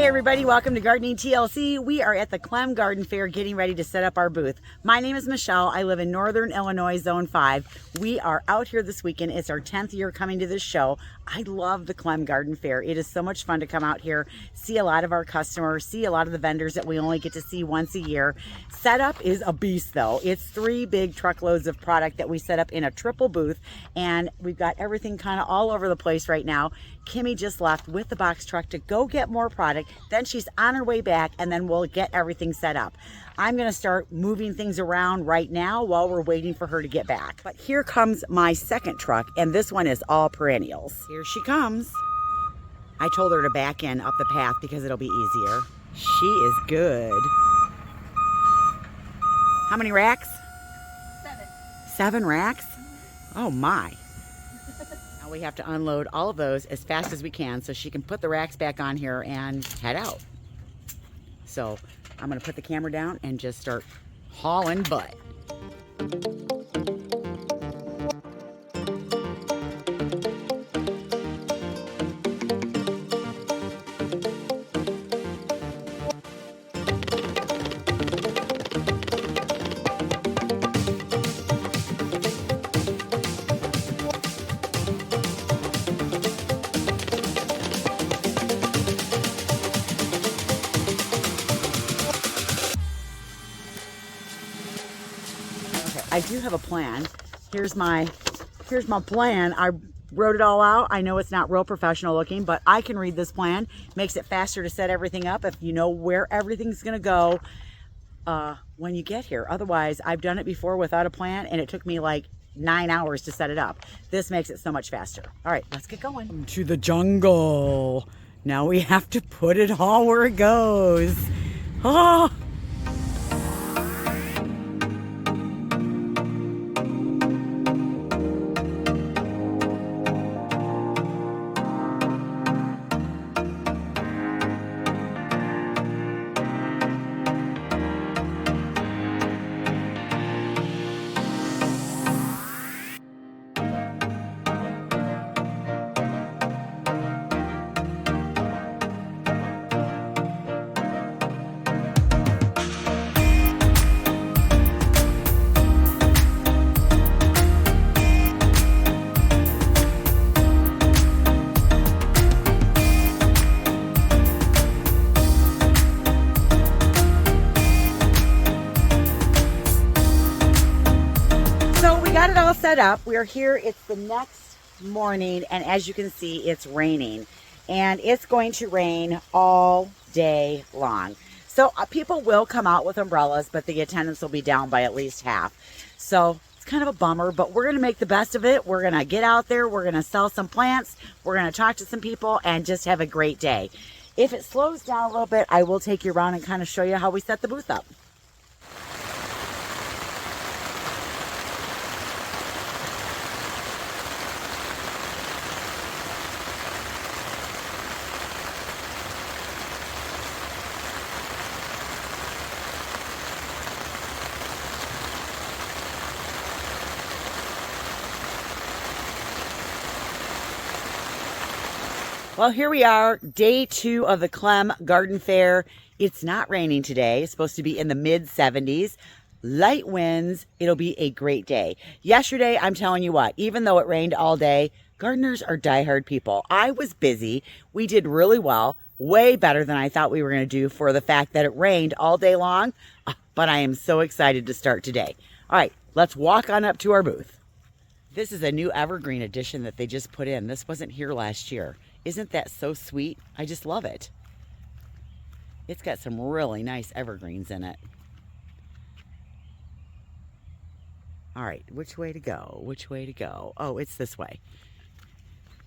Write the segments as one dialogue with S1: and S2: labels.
S1: everybody, welcome to Gardening TLC. We are at the Klehm Garden Fair getting ready to set up our booth. My name is Michelle. I live in Northern Illinois, Zone 5. We are out here this weekend. It's our 10th year coming to this show. I love the Klehm Garden Fair. It is so much fun to come out here, see a lot of our customers, see a lot of the vendors that we only get to see once a year. Setup is a beast though. It's 3 big truckloads of product that we set up in a triple booth, and we've got everything kind of all over the place right now. Kimmy just left with the box truck to go get more product. Then she's on her way back, and then we'll get everything set up. I'm going to start moving things around right now while we're waiting for her to get back. But here comes my second truck, and this one is all perennials. Here she comes. I told her to back in up the path because it'll be easier. She is good. How many racks?
S2: 7.
S1: 7 racks? Oh my. Now we have to unload all of those as fast as we can so she can put the racks back on here and head out. So I'm gonna put the camera down and just start hauling butt. I do have a plan. Here's my plan. I wrote it all out. I know it's not real professional looking, but I can read this plan. Makes it faster to set everything up if you know where everything's gonna go when you get here. Otherwise, I've done it before without a plan, and it took me like 9 hours to set it up. This makes it so much faster. All right, let's get going. To the jungle. Now we have to put it all where it goes. Oh. Got it all set up. We are here. It's the next morning, and as you can see, it's raining, and it's going to rain all day long. So people will come out with umbrellas, but the attendance will be down by at least half. So it's kind of a bummer, but we're going to make the best of it. We're going to get out there. We're going to sell some plants. We're going to talk to some people and just have a great day. If it slows down a little bit, I will take you around and kind of show you how we set the booth up. Well, here we are, day 2 of the Klehm Garden Fair. It's not raining today. It's supposed to be in the mid-70s. Light winds. It'll be a great day. Yesterday, I'm telling you what, even though it rained all day, gardeners are diehard people. I was busy. We did really well, way better than I thought we were going to do for the fact that it rained all day long. But I am so excited to start today. All right, let's walk on up to our booth. This is a new evergreen addition that they just put in. This wasn't here last year. Isn't that so sweet? I just love it. It's got some really nice evergreens in it. All right, which way to go? Which way to go? Oh, it's this way.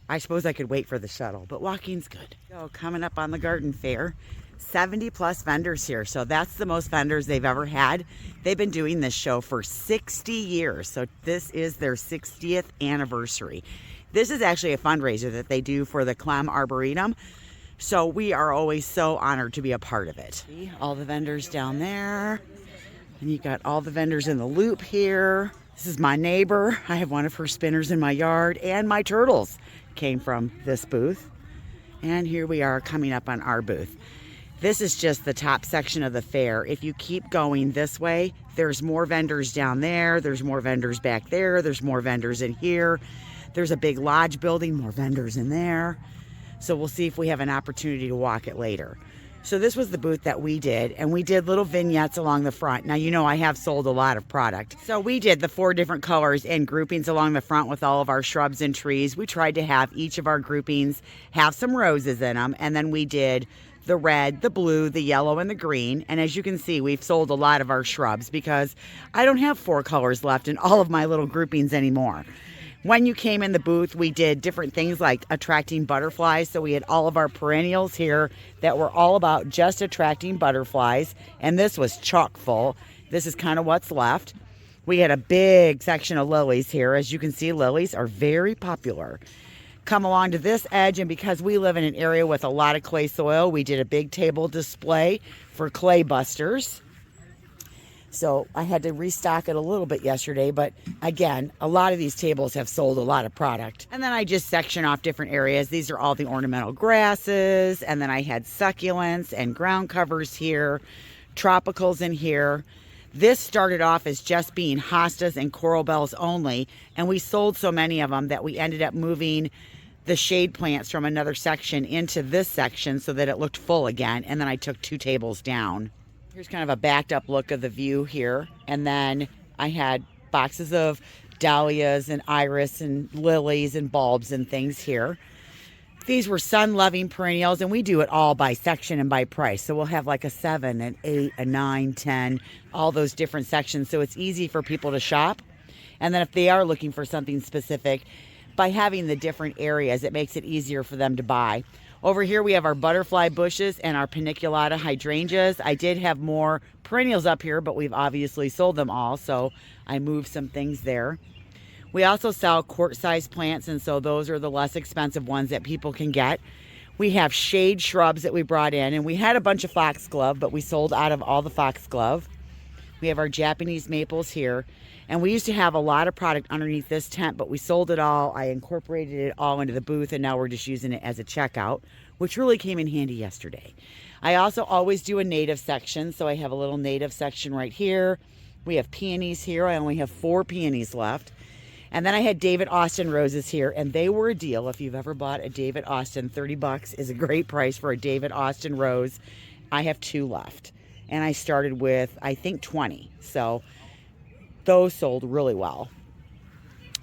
S1: I suppose I could wait for the shuttle, but walking's good. So coming up on the garden fair, 70 plus vendors here. So that's the most vendors they've ever had. They've been doing this show for 60 years. So this is their 60th anniversary. This is actually a fundraiser that they do for the Klehm Arboretum. So we are always so honored to be a part of it. See all the vendors down there. And you got all the vendors in the loop here. This is my neighbor. I have one of her spinners in my yard, and my turtles came from this booth. And here we are coming up on our booth. This is just the top section of the fair. If you keep going this way, there's more vendors down there. There's more vendors back there. There's more vendors in here. There's a big lodge building, more vendors in there. So we'll see if we have an opportunity to walk it later. So this was the booth that we did, and we did little vignettes along the front. Now, you know I have sold a lot of product. So we did the 4 different colors and groupings along the front with all of our shrubs and trees. We tried to have each of our groupings have some roses in them, and then we did the red, the blue, the yellow, and the green. And as you can see, we've sold a lot of our shrubs because I don't have 4 colors left in all of my little groupings anymore. When you came in the booth, we did different things like attracting butterflies. So we had all of our perennials here that were all about just attracting butterflies. And this was chock full. This is kind of what's left. We had a big section of lilies here. As you can see, lilies are very popular. Come along to this edge, and because we live in an area with a lot of clay soil, we did a big table display for clay busters. So I had to restock it a little bit yesterday, but again, a lot of these tables have sold a lot of product. And then I just section off different areas. These are all the ornamental grasses, and then I had succulents and ground covers here, tropicals in here. This started off as just being hostas and coral bells only, and we sold so many of them that we ended up moving the shade plants from another section into this section so that it looked full again, and then I took 2 tables down. Here's kind of a backed up look of the view here. And then I had boxes of dahlias and iris and lilies and bulbs and things here. These were sun-loving perennials, and we do it all by section and by price. So we'll have like a 7, an 8, a 9, 10, all those different sections. So it's easy for people to shop. And then if they are looking for something specific, by having the different areas, it makes it easier for them to buy. Over here we have our butterfly bushes and our paniculata hydrangeas. I did have more perennials up here, but we've obviously sold them all, so I moved some things there. We also sell quart-sized plants, and so those are the less expensive ones that people can get. We have shade shrubs that we brought in, and we had a bunch of foxglove, but we sold out of all the foxglove. We have our Japanese maples here, and we used to have a lot of product underneath this tent, but we sold it all. I incorporated it all into the booth, and now we're just using it as a checkout, which really came in handy yesterday. I also always do a native section, so I have a little native section right here. We have peonies here. I only have 4 peonies left. And then I had David Austin roses here, and they were a deal. If you've ever bought a David Austin, $30 is a great price for a David Austin rose. I have 2 left, and I started with, I think, 20. So those sold really well.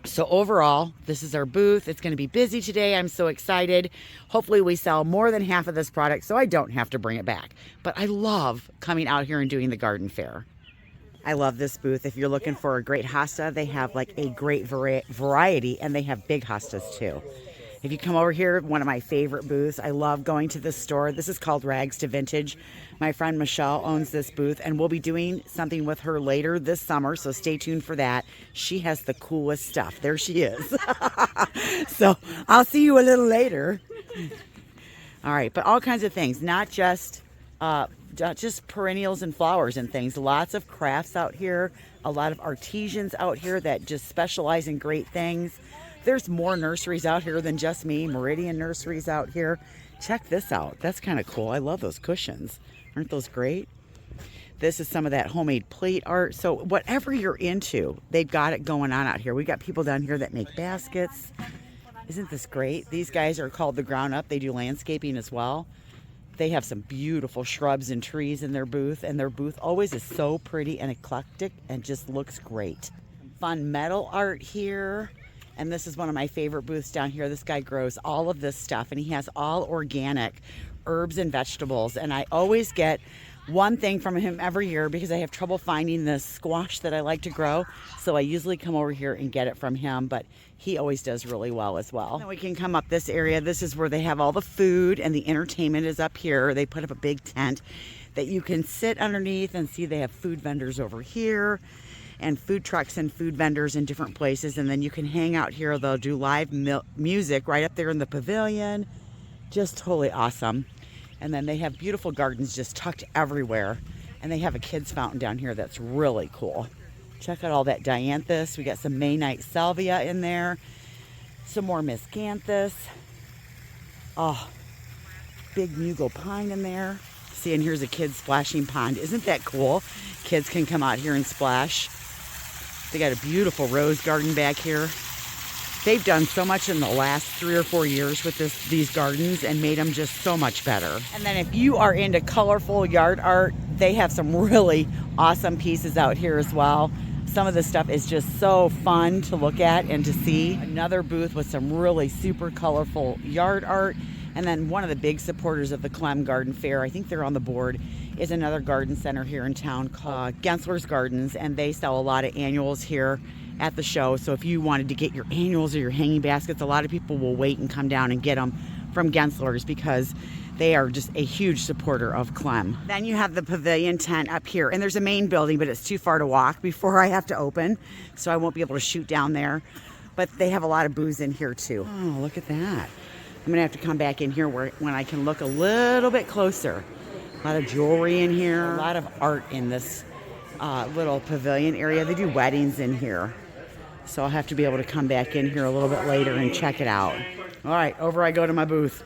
S1: So overall, this is our booth. It's going to be busy today. I'm so excited. Hopefully we sell more than half of this product so I don't have to bring it back. But I love coming out here and doing the garden fair. I love this booth. If you're looking for a great hosta, they have like a great variety, and they have big hostas too. If you come over here, one of my favorite booths, I love going to this store. This is called Rags to Vintage. My friend Michelle owns this booth, and we'll be doing something with her later this summer, so stay tuned for that. She has the coolest stuff. There she is. So I'll see you a little later. All right, but all kinds of things, not just perennials and flowers and things. Lots of crafts out here, a lot of artisans out here that just specialize in great things. There's more nurseries out here than just me. Meridian Nurseries out here. Check this out. That's kind of cool. I love those cushions. Aren't those great? This is some of that homemade plate art. So whatever you're into, they've got it going on out here. We got people down here that make baskets. Isn't this great? These guys are called The Ground Up. They do landscaping as well. They have some beautiful shrubs and trees in their booth, and their booth always is so pretty and eclectic and just looks great. Fun metal art here. And this is one of my favorite booths down here. This guy grows all of this stuff, and he has all organic herbs and vegetables. And I always get one thing from him every year because I have trouble finding the squash that I like to grow. So I usually come over here and get it from him, but he always does really well as well. Then we can come up this area. This is where they have all the food, and the entertainment is up here. They put up a big tent that you can sit underneath and see. They have food vendors over here, and food trucks and food vendors in different places, and then you can hang out here. They'll do live music right up there in the pavilion. Just totally awesome. And then they have beautiful gardens just tucked everywhere, and they have a kids fountain down here that's really cool. Check out all that dianthus. We got some May Night Salvia in there, some more miscanthus. Oh, big mugo pine in there. See, and here's a kid's splashing pond. Isn't that cool? Kids can come out here and splash. They got a beautiful rose garden back here. They've done so much in the last 3 or 4 years with these gardens and made them just so much better. And then if you are into colorful yard art, they have some really awesome pieces out here as well. Some of the stuff is just so fun to look at and to see. Another booth with some really super colorful yard art. And then one of the big supporters of the Klehm Garden Fair, I think they're on the board, is another garden center here in town called Gensler's Gardens. And they sell a lot of annuals here at the show. So if you wanted to get your annuals or your hanging baskets, a lot of people will wait and come down and get them from Gensler's because they are just a huge supporter of Klehm. Then you have the pavilion tent up here, and there's a main building, but it's too far to walk before I have to open, so I won't be able to shoot down there. But they have a lot of booths in here too. Oh, look at that. I'm gonna have to come back in here when I can look a little bit closer. A lot of jewelry in here, a lot of art in this little pavilion area. They do weddings in here. So I'll have to be able to come back in here a little bit later and check it out. All right, over I go to my booth.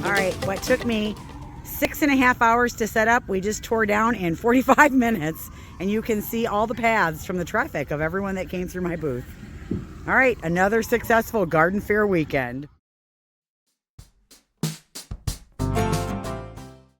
S1: All right, what took me 6.5 hours to set up, we just tore down in 45 minutes, and you can see all the paths from the traffic of everyone that came through my booth. All right, another successful garden fair weekend.